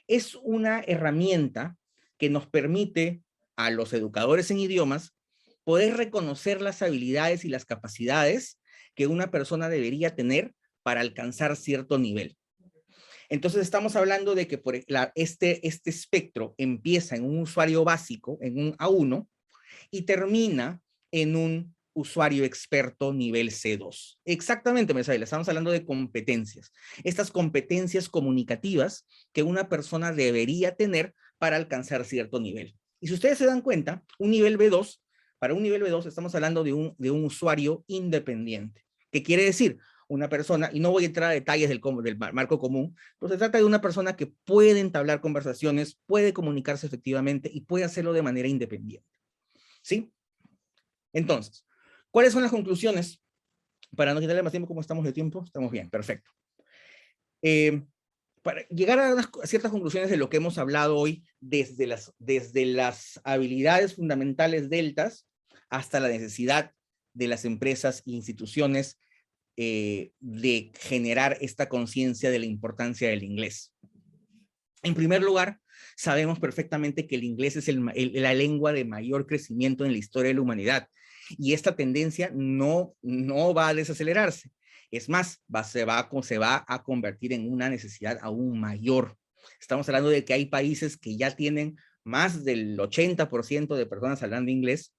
Speaker 1: es una herramienta que nos permite a los educadores en idiomas poder reconocer las habilidades y las capacidades que una persona debería tener para alcanzar cierto nivel. Entonces estamos hablando de que este espectro empieza en un usuario básico, en un A1, y termina en un usuario experto nivel C2. Exactamente, Marisabel, estamos hablando de competencias. Estas competencias comunicativas que una persona debería tener para alcanzar cierto nivel. Y si ustedes se dan cuenta, para un nivel B2 estamos hablando de un usuario independiente. ¿Qué quiere decir? Una persona, y no voy a entrar a detalles del marco común, pero se trata de una persona que puede entablar conversaciones, puede comunicarse efectivamente y puede hacerlo de manera independiente. ¿Sí? Entonces, ¿cuáles son las conclusiones? Para no quitarle más tiempo, ¿cómo estamos de tiempo? Estamos bien, perfecto. Para llegar a ciertas conclusiones de lo que hemos hablado hoy, desde las habilidades fundamentales deltas hasta la necesidad de las empresas e instituciones de generar esta conciencia de la importancia del inglés. En primer lugar, sabemos perfectamente que el inglés es la lengua de mayor crecimiento en la historia de la humanidad, y esta tendencia no va a desacelerarse. Es más, se va a convertir en una necesidad aún mayor. Estamos hablando de que hay países que ya tienen más del 80% de personas hablando inglés.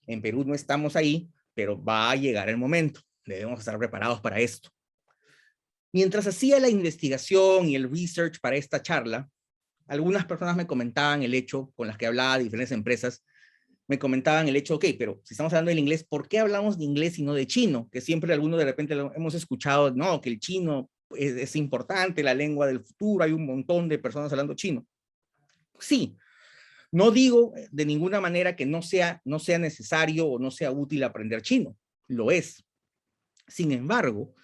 Speaker 1: En Perú no estamos ahí, pero va a llegar el momento. Debemos estar preparados para esto. Mientras hacía la investigación y el research para esta charla, algunas personas me comentaban el hecho, con las que hablaba de diferentes empresas, me comentaban el hecho, ok, pero si estamos hablando del inglés, ¿por qué hablamos de inglés y no de chino? Que siempre algunos de repente hemos escuchado, no, que el chino es importante, la lengua del futuro, hay un montón de personas hablando chino. Sí, no digo de ninguna manera que no sea necesario o no sea útil aprender chino, lo es. Sin embargo,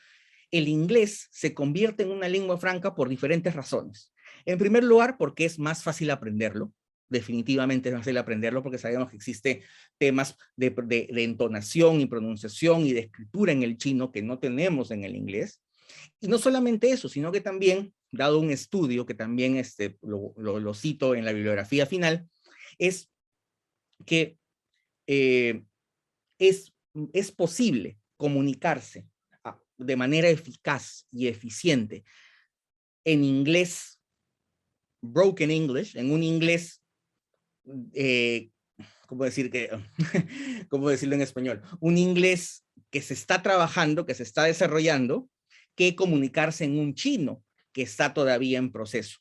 Speaker 1: el inglés se convierte en una lengua franca por diferentes razones. En primer lugar, porque es más fácil aprenderlo. Definitivamente es más fácil aprenderlo porque sabemos que existe temas de entonación y pronunciación y de escritura en el chino que no tenemos en el inglés. Y no solamente eso, sino que también, dado un estudio que también lo cito en la bibliografía final, es que eh, es posible comunicarse de manera eficaz y eficiente en inglés, broken English, en un inglés, ¿cómo decir que, cómo decirlo en español? Un inglés que se está trabajando, que se está desarrollando, que comunicarse en un chino que está todavía en proceso.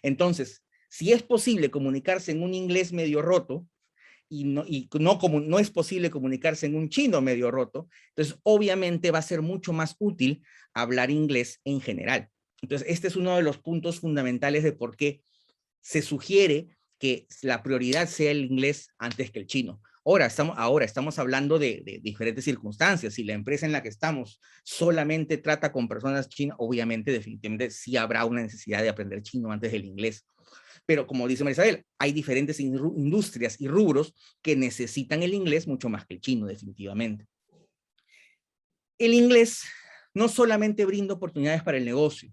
Speaker 1: Entonces, si es posible comunicarse en un inglés medio roto, y no es posible comunicarse en un chino medio roto, entonces obviamente va a ser mucho más útil hablar inglés en general. Entonces, este es uno de los puntos fundamentales de por qué se sugiere que la prioridad sea el inglés antes que el chino. Ahora estamos hablando de diferentes circunstancias. Si la empresa en la que estamos solamente trata con personas chinas, obviamente, definitivamente, sí habrá una necesidad de aprender chino antes del inglés. Pero como dice María Isabel, hay diferentes industrias y rubros que necesitan el inglés mucho más que el chino, definitivamente. El inglés no solamente brinda oportunidades para el negocio,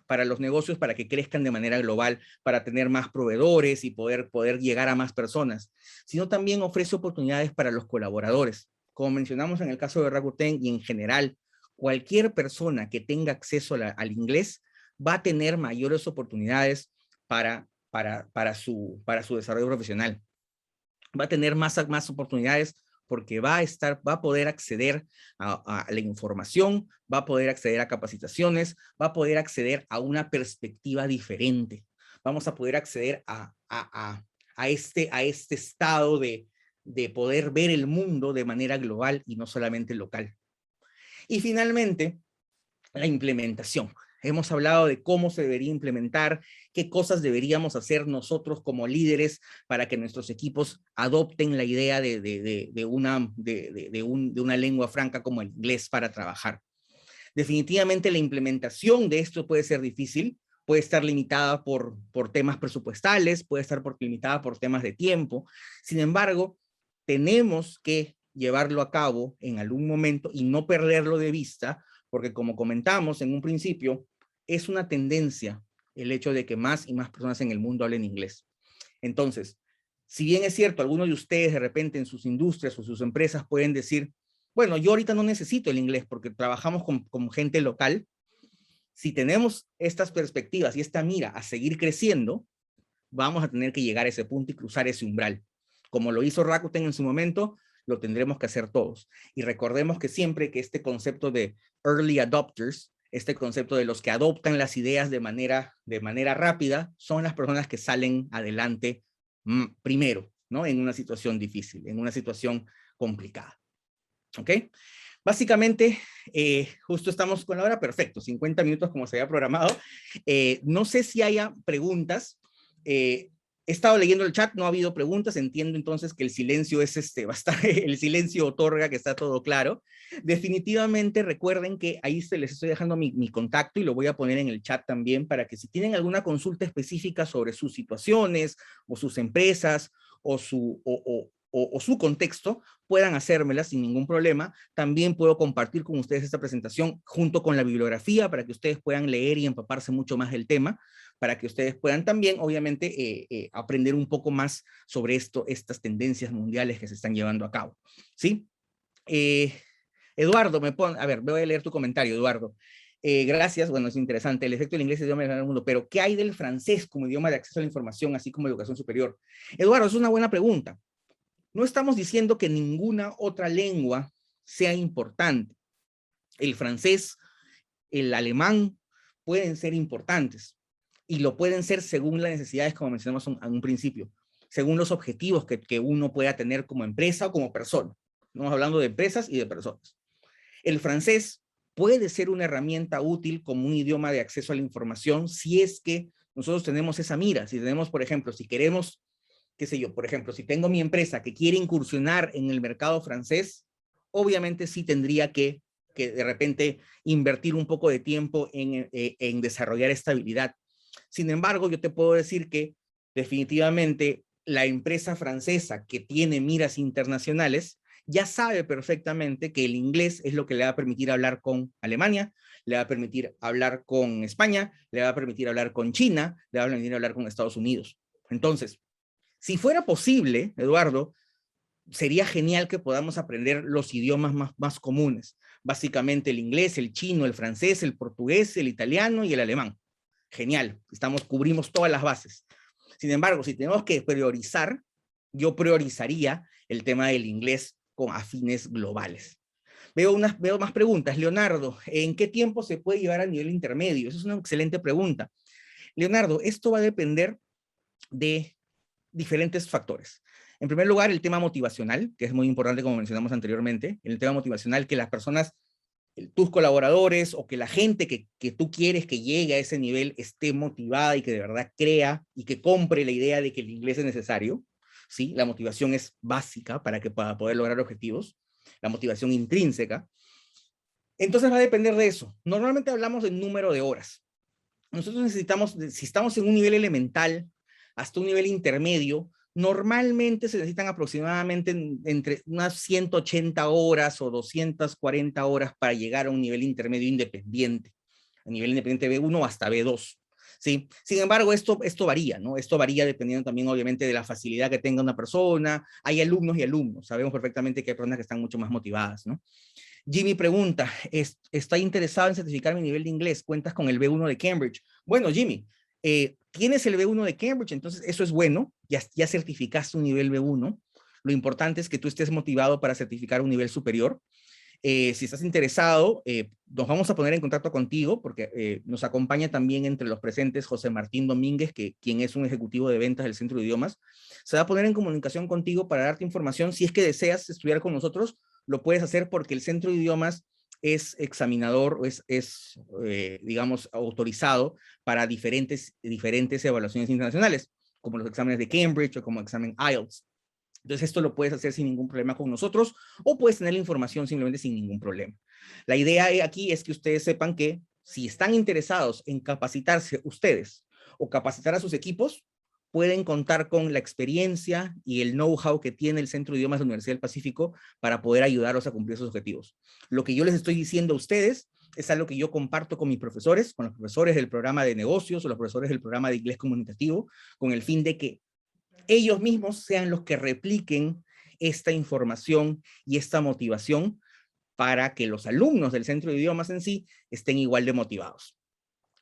Speaker 1: para los negocios, para que crezcan de manera global, para tener más proveedores y poder llegar a más personas, sino también ofrece oportunidades para los colaboradores. Como mencionamos en el caso de Rakuten y en general, cualquier persona que tenga acceso al inglés va a tener mayores oportunidades para su desarrollo profesional. Va a tener más oportunidades porque va a poder acceder a la información, va a poder acceder a capacitaciones, va a poder acceder a una perspectiva diferente. Vamos a poder acceder a este estado de poder ver el mundo de manera global y no solamente local. Y finalmente, la implementación. Hemos hablado de cómo se debería implementar, qué cosas deberíamos hacer nosotros como líderes para que nuestros equipos adopten la idea de una lengua franca como el inglés para trabajar. Definitivamente la implementación de esto puede ser difícil, puede estar limitada por temas presupuestales, puede estar limitada por temas de tiempo. Sin embargo, tenemos que llevarlo a cabo en algún momento y no perderlo de vista, porque como comentamos en un principio, es una tendencia el hecho de que más y más personas en el mundo hablen inglés. Entonces, si bien es cierto, algunos de ustedes de repente en sus industrias o sus empresas pueden decir, bueno, yo ahorita no necesito el inglés porque trabajamos con gente local. Si tenemos estas perspectivas y esta mira a seguir creciendo, vamos a tener que llegar a ese punto y cruzar ese umbral. Como lo hizo Rakuten en su momento, lo tendremos que hacer todos. Y recordemos que siempre que este concepto de early adopters, este concepto de los que adoptan las ideas de manera rápida, son las personas que salen adelante primero, ¿no? En una situación difícil, en una situación complicada. ¿Ok? Básicamente, justo estamos con la hora, perfecto, 50 minutos como se había programado. No sé si haya preguntas. He estado leyendo el chat, no ha habido preguntas, entiendo entonces que el silencio es el silencio otorga que está todo claro. Definitivamente recuerden que ahí les estoy dejando mi contacto y lo voy a poner en el chat también para que si tienen alguna consulta específica sobre sus situaciones o sus empresas o su contexto, puedan hacérmela sin ningún problema. También puedo compartir con ustedes esta presentación junto con la bibliografía para que ustedes puedan leer y empaparse mucho más del tema, para que ustedes puedan también, obviamente, aprender un poco más sobre estas tendencias mundiales que se están llevando a cabo. ¿Sí? Eduardo, a ver, voy a leer tu comentario, Eduardo. Gracias, bueno, es interesante. El efecto del inglés es el idioma del mundo, pero ¿qué hay del francés como idioma de acceso a la información, así como educación superior? Eduardo, es una buena pregunta. No estamos diciendo que ninguna otra lengua sea importante. El francés, el alemán pueden ser importantes y lo pueden ser según las necesidades, como mencionamos en un principio, según los objetivos que uno pueda tener como empresa o como persona. Estamos hablando de empresas y de personas. El francés puede ser una herramienta útil como un idioma de acceso a la información si es que nosotros tenemos esa mira. Si tenemos, por ejemplo, si queremos, qué sé yo, por ejemplo, si tengo mi empresa que quiere incursionar en el mercado francés, obviamente sí tendría que de repente invertir un poco de tiempo en desarrollar esta habilidad. Sin embargo, yo te puedo decir que definitivamente la empresa francesa que tiene miras internacionales ya sabe perfectamente que el inglés es lo que le va a permitir hablar con Alemania, le va a permitir hablar con España, le va a permitir hablar con China, le va a permitir hablar con Estados Unidos. Entonces, si fuera posible, Eduardo, sería genial que podamos aprender los idiomas más comunes. Básicamente el inglés, el chino, el francés, el portugués, el italiano y el alemán. Genial, cubrimos todas las bases. Sin embargo, si tenemos que priorizar, yo priorizaría el tema del inglés con afines globales. Veo más preguntas. Leonardo, ¿en qué tiempo se puede llevar al nivel intermedio? Esa es una excelente pregunta. Leonardo, esto va a depender de diferentes factores. En primer lugar, el tema motivacional, que es muy importante, como mencionamos anteriormente. El tema motivacional, que las personas, tus colaboradores o que la gente que tú quieres que llegue a ese nivel esté motivada y que de verdad crea y que compre la idea de que el inglés es necesario. ¿Sí? La motivación es básica para poder lograr objetivos. La motivación intrínseca. Entonces va a depender de eso. Normalmente hablamos del número de horas. Nosotros necesitamos, si estamos en un nivel elemental hasta un nivel intermedio, normalmente se necesitan aproximadamente entre unas 180 horas o 240 horas para llegar a un nivel intermedio independiente, a nivel independiente B1 hasta B2. ¿Sí? Sin embargo, esto varía, ¿no? Esto varía dependiendo también, obviamente, de la facilidad que tenga una persona. Hay alumnos y alumnos. Sabemos perfectamente que hay personas que están mucho más motivadas, ¿no? Jimmy pregunta, ¿está interesado en certificar mi nivel de inglés? ¿Cuentas con el B1 de Cambridge? Bueno, Jimmy, tienes el B1 de Cambridge, entonces eso es bueno, ya certificaste un nivel B1. Lo importante es que tú estés motivado para certificar un nivel superior. Si estás interesado, nos vamos a poner en contacto contigo porque nos acompaña también entre los presentes José Martín Domínguez, quien es un ejecutivo de ventas del Centro de Idiomas. Se va a poner en comunicación contigo para darte información. Si es que deseas estudiar con nosotros, lo puedes hacer porque el Centro de Idiomas es examinador, digamos, autorizado para diferentes evaluaciones internacionales, como los exámenes de Cambridge o como el examen IELTS. Entonces esto lo puedes hacer sin ningún problema con nosotros o puedes tener la información simplemente sin ningún problema. La idea aquí es que ustedes sepan que si están interesados en capacitarse ustedes o capacitar a sus equipos, pueden contar con la experiencia y el know-how que tiene el Centro de Idiomas de la Universidad del Pacífico para poder ayudarlos a cumplir sus objetivos. Lo que yo les estoy diciendo a ustedes es algo que yo comparto con mis profesores, con los profesores del programa de negocios o los profesores del programa de inglés comunicativo, con el fin de que ellos mismos sean los que repliquen esta información y esta motivación para que los alumnos del Centro de Idiomas en sí estén igual de motivados.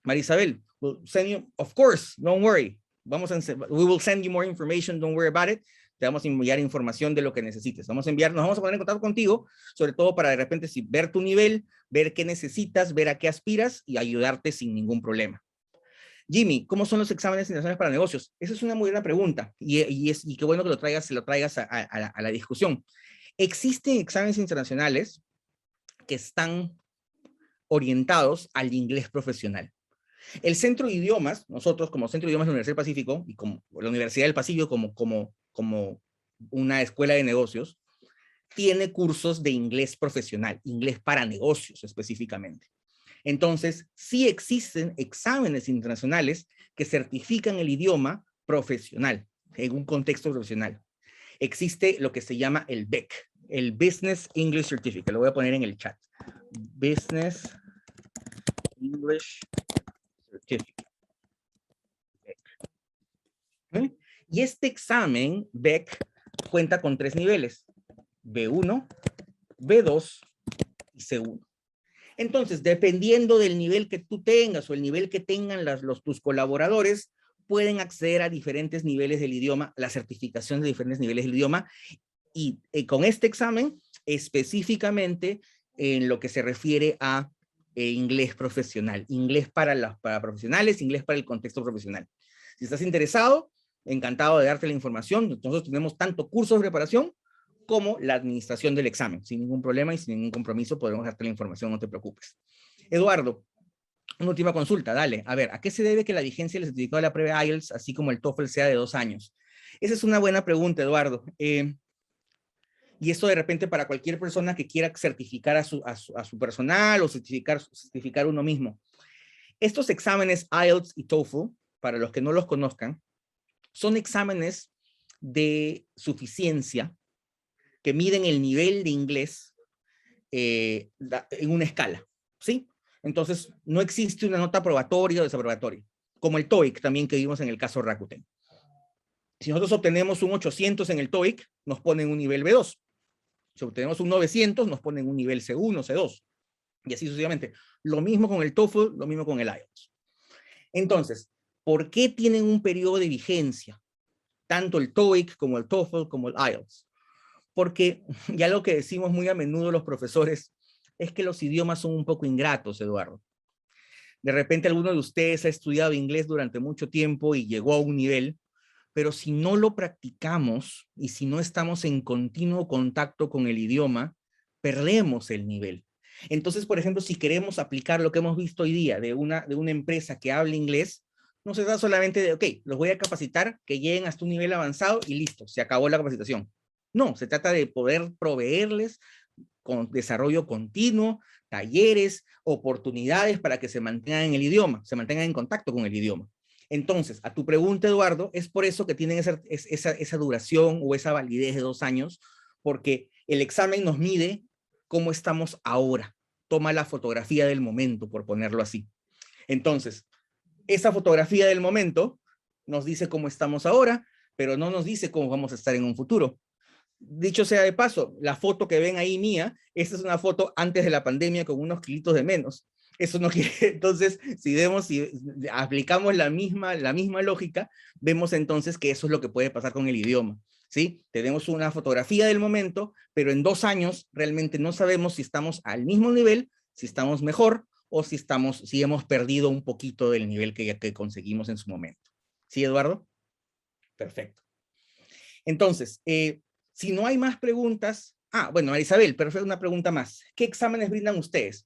Speaker 1: Marisabel, we'll send you, of course, don't worry. We will send you more information, don't worry about it. Te vamos a enviar información de lo que necesites. Nos vamos a poner en contacto contigo, sobre todo para de repente ver tu nivel, ver qué necesitas, ver a qué aspiras y ayudarte sin ningún problema. Jimmy, ¿cómo son los exámenes internacionales para negocios? Esa es una muy buena pregunta y qué bueno que se lo traigas a la discusión. Existen exámenes internacionales que están orientados al inglés profesional. El Centro de Idiomas, nosotros como Centro de Idiomas de la Universidad del Pacífico y como la Universidad del Pacífico como una escuela de negocios, tiene cursos de inglés profesional, inglés para negocios específicamente. Entonces, sí existen exámenes internacionales que certifican el idioma profesional, en un contexto profesional. Existe lo que se llama el BEC, el Business English Certificate. Lo voy a poner en el chat. Business English Certificate. ¿Okay? Y este examen, BEC, cuenta con 3 niveles, B1, B2 y C1. Entonces, dependiendo del nivel que tú tengas o el nivel que tengan tus colaboradores, pueden acceder a diferentes niveles del idioma, la certificación de diferentes niveles del idioma, y con este examen, específicamente en lo que se refiere a inglés profesional, inglés para profesionales, inglés para el contexto profesional. Si estás interesado, encantado de darte la información. Nosotros tenemos tanto cursos de preparación como la administración del examen. Sin ningún problema y sin ningún compromiso podemos darte la información, no te preocupes. Eduardo, una última consulta, dale. A ver, ¿a qué se debe que la vigencia del certificado de la prueba IELTS, así como el TOEFL, sea de 2 años? Esa es una buena pregunta, Eduardo. Y esto de repente para cualquier persona que quiera certificar a su personal o certificar uno mismo. Estos exámenes IELTS y TOEFL, para los que no los conozcan, son exámenes de suficiencia que miden el nivel de inglés en una escala, ¿sí? Entonces, no existe una nota aprobatoria o desaprobatoria, como el TOEIC también que vimos en el caso Rakuten. Si nosotros obtenemos un 800 en el TOEIC, nos ponen un nivel B2. Si obtenemos un 900, nos ponen un nivel C1, C2, y así sucesivamente. Lo mismo con el TOEFL, lo mismo con el IELTS. Entonces, ¿por qué tienen un periodo de vigencia? Tanto el TOEIC como el TOEFL como el IELTS. Porque ya lo que decimos muy a menudo los profesores es que los idiomas son un poco ingratos, Eduardo. De repente alguno de ustedes ha estudiado inglés durante mucho tiempo y llegó a un nivel, pero si no lo practicamos y si no estamos en continuo contacto con el idioma, perdemos el nivel. Entonces, por ejemplo, si queremos aplicar lo que hemos visto hoy día de una empresa que habla inglés, no se da solamente de, ok, los voy a capacitar, que lleguen hasta un nivel avanzado y listo, se acabó la capacitación. No, se trata de poder proveerles con desarrollo continuo, talleres, oportunidades para que se mantengan en el idioma, se mantengan en contacto con el idioma. Entonces, a tu pregunta, Eduardo, es por eso que tienen esa duración o esa validez de 2 años, porque el examen nos mide cómo estamos ahora. Toma la fotografía del momento, por ponerlo así. Entonces, esa fotografía del momento nos dice cómo estamos ahora, pero no nos dice cómo vamos a estar en un futuro. Dicho sea de paso, la foto que ven ahí mía, esta es una foto antes de la pandemia con unos kilitos de menos. Eso no quiere, entonces, si aplicamos la misma lógica, vemos entonces que eso es lo que puede pasar con el idioma, ¿sí? Tenemos una fotografía del momento, pero en 2 años realmente no sabemos si estamos al mismo nivel, si estamos mejor, o si hemos perdido un poquito del nivel que conseguimos en su momento. ¿Sí, Eduardo? Perfecto. Entonces, si no hay más preguntas, bueno, Marisabel, perfecto, una pregunta más. ¿Qué exámenes brindan ustedes?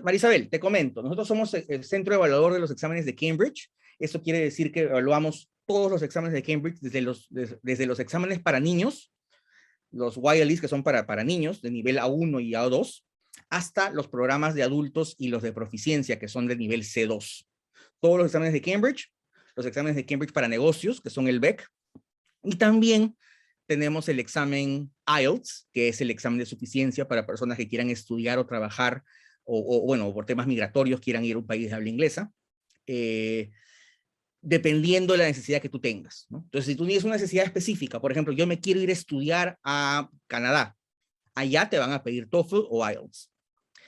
Speaker 1: Marisabel, te comento, nosotros somos el centro evaluador de los exámenes de Cambridge. Eso quiere decir que evaluamos todos los exámenes de Cambridge, desde los exámenes para niños, los YLEs que son para niños, de nivel A1 y A2, hasta los programas de adultos y los de proficiencia, que son de nivel C2. Todos los exámenes de Cambridge, los exámenes de Cambridge para negocios, que son el BEC, y también tenemos el examen IELTS, que es el examen de suficiencia para personas que quieran estudiar o trabajar, bueno, por temas migratorios quieran ir a un país de habla inglesa, dependiendo de la necesidad que tú tengas, ¿no? Entonces, si tú tienes una necesidad específica, por ejemplo, yo me quiero ir a estudiar a Canadá, allá te van a pedir TOEFL o IELTS.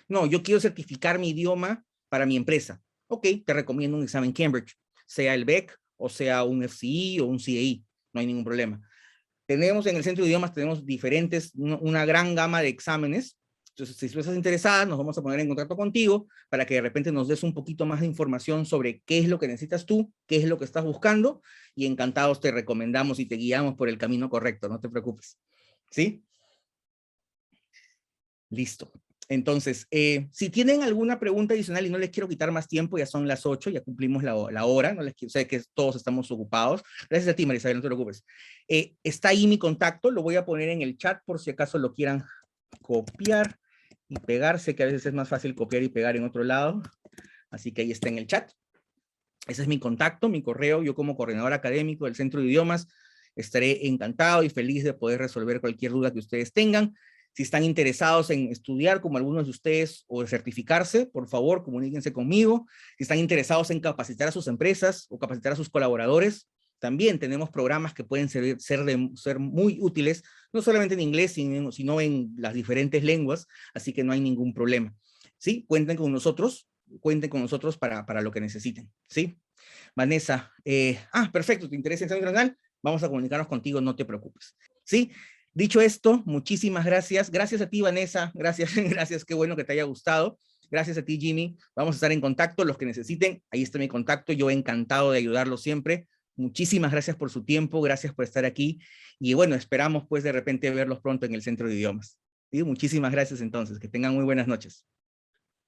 Speaker 1: No, yo quiero certificar mi idioma para mi empresa. Ok, te recomiendo un examen Cambridge, sea el BEC o sea un FCE o un CAE, no hay ningún problema. Tenemos en el centro de idiomas, tenemos una gran gama de exámenes. Entonces, si tú estás interesada, nos vamos a poner en contacto contigo para que de repente nos des un poquito más de información sobre qué es lo que necesitas tú, qué es lo que estás buscando, y encantados te recomendamos y te guiamos por el camino correcto, no te preocupes. ¿Sí? Listo. Entonces, si tienen alguna pregunta adicional y no les quiero quitar más tiempo, ya son las 8, ya cumplimos la hora, no les quiero, sé que todos estamos ocupados. Gracias a ti, Marisabel, no te preocupes. Está ahí mi contacto, lo voy a poner en el chat por si acaso lo quieran copiar y pegar. Sé que a veces es más fácil copiar y pegar en otro lado, así que ahí está en el chat. Ese es mi contacto, mi correo. Yo como coordinador académico del Centro de Idiomas estaré encantado y feliz de poder resolver cualquier duda que ustedes tengan. Si están interesados en estudiar como algunos de ustedes o de certificarse, por favor, comuníquense conmigo. Si están interesados en capacitar a sus empresas o capacitar a sus colaboradores, también tenemos programas que pueden ser muy útiles, no solamente en inglés, sino en las diferentes lenguas, así que no hay ningún problema. ¿sí? Cuenten con nosotros para lo que necesiten, ¿sí? Vanessa, perfecto, ¿te interesa el Centro Internacional? Vamos a comunicarnos contigo, no te preocupes, ¿sí? Dicho esto, muchísimas gracias. Gracias a ti, Vanessa. Gracias, gracias. Qué bueno que te haya gustado. Gracias a ti, Jimmy. Vamos a estar en contacto. Los que necesiten, ahí está mi contacto. Yo encantado de ayudarlos siempre. Muchísimas gracias por su tiempo. Gracias por estar aquí. Y bueno, esperamos pues de repente verlos pronto en el Centro de Idiomas. ¿Sí? Muchísimas gracias entonces. Que tengan muy buenas noches.